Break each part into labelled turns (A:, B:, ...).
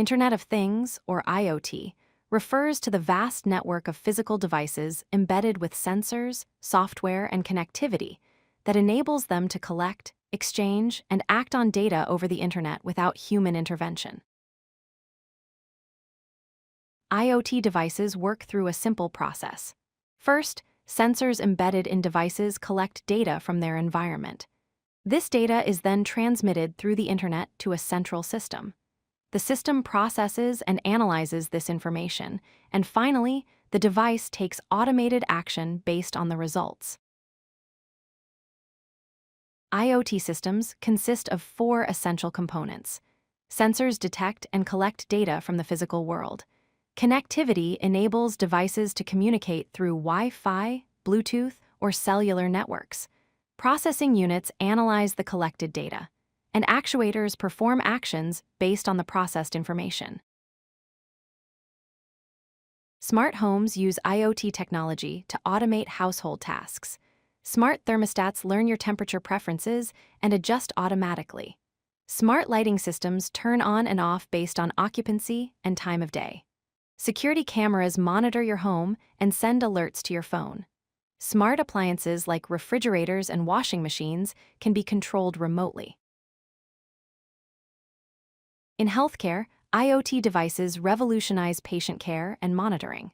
A: Internet of Things, or IoT, refers to the vast network of physical devices embedded with sensors, software, and connectivity that enables them to collect, exchange, and act on data over the internet without human intervention. IoT devices work through a simple process. First, sensors embedded in devices collect data from their environment. This data is then transmitted through the internet to a central system. The system processes and analyzes this information, and finally, the device takes automated action based on the results. IoT systems consist of 4 essential components. Sensors detect and collect data from the physical world. Connectivity enables devices to communicate through Wi-Fi, Bluetooth, or cellular networks. Processing units analyze the collected data, and actuators perform actions based on the processed information. Smart homes use IoT technology to automate household tasks. Smart thermostats learn your temperature preferences and adjust automatically. Smart lighting systems turn on and off based on occupancy and time of day. Security cameras monitor your home and send alerts to your phone. Smart appliances like refrigerators and washing machines can be controlled remotely. In healthcare, IoT devices revolutionize patient care and monitoring.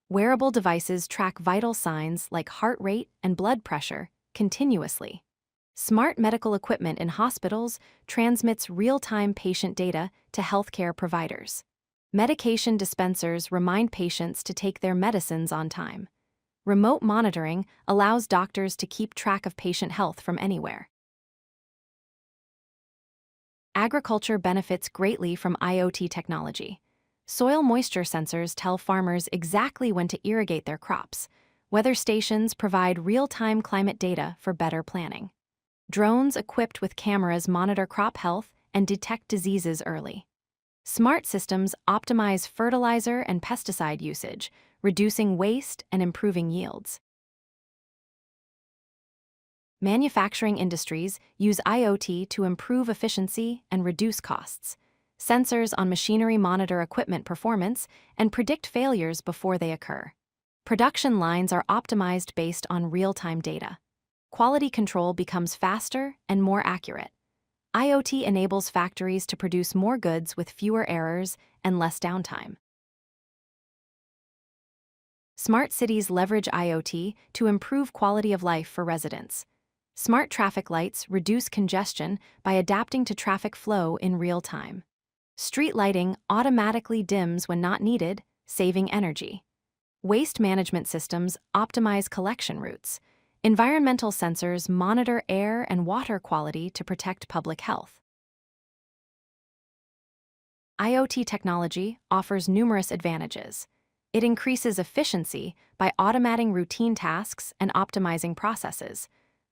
A: Wearable devices track vital signs like heart rate and blood pressure continuously. Smart medical equipment in hospitals transmits real-time patient data to healthcare providers. Medication dispensers remind patients to take their medicines on time. Remote monitoring allows doctors to keep track of patient health from anywhere. Agriculture benefits greatly from IoT technology. Soil moisture sensors tell farmers exactly when to irrigate their crops. Weather stations provide real-time climate data for better planning. Drones equipped with cameras monitor crop health and detect diseases early. Smart systems optimize fertilizer and pesticide usage, reducing waste and improving yields. Manufacturing industries use IoT to improve efficiency and reduce costs. Sensors on machinery monitor equipment performance and predict failures before they occur. Production lines are optimized based on real-time data. Quality control becomes faster and more accurate. IoT enables factories to produce more goods with fewer errors and less downtime. Smart cities leverage IoT to improve quality of life for residents. Smart traffic lights reduce congestion by adapting to traffic flow in real time. Street lighting automatically dims when not needed, saving energy. Waste management systems optimize collection routes. Environmental sensors monitor air and water quality to protect public health. IoT technology offers numerous advantages. It increases efficiency by automating routine tasks and optimizing processes.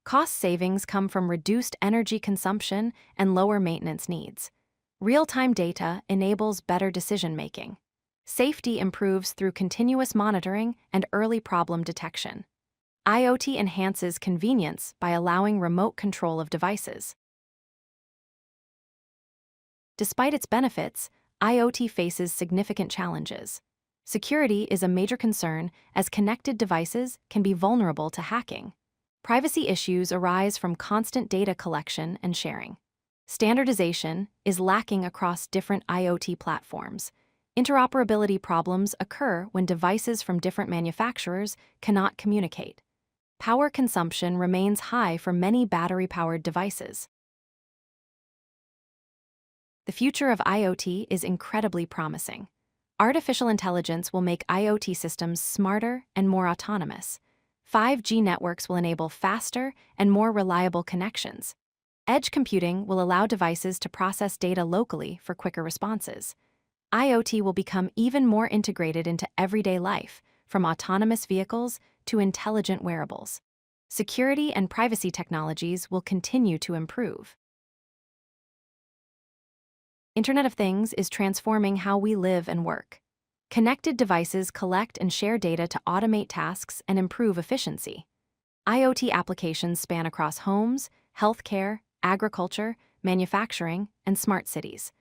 A: Cost savings come from reduced energy consumption and lower maintenance needs. Real-time data enables better decision-making. Safety improves through continuous monitoring and early problem detection. IoT enhances convenience by allowing remote control of devices. Despite its benefits, IoT faces significant challenges. Security is a major concern as connected devices can be vulnerable to hacking. Privacy issues arise from constant data collection and sharing. Standardization is lacking across different IoT platforms. Interoperability problems occur when devices from different manufacturers cannot communicate. Power consumption remains high for many battery-powered devices. The future of IoT is incredibly promising. Artificial intelligence will make IoT systems smarter and more autonomous. 5G networks will enable faster and more reliable connections. Edge computing will allow devices to process data locally for quicker responses. IoT will become even more integrated into everyday life, from autonomous vehicles to intelligent wearables. Security and privacy technologies will continue to improve. Internet of Things is transforming how we live and work. Connected devices collect and share data to automate tasks and improve efficiency. IoT applications span across homes, healthcare, agriculture, manufacturing, and smart cities.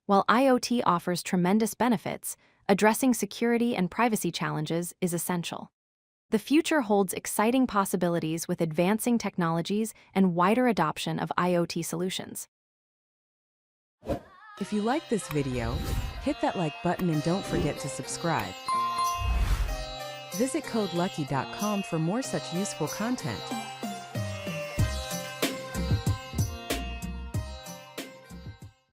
A: While IoT offers tremendous benefits, addressing security and privacy challenges is essential. The future holds exciting possibilities with advancing technologies and wider adoption of IoT solutions.
B: If you like this video, hit that like button and don't forget to subscribe. Visit codelucky.com for more such useful content.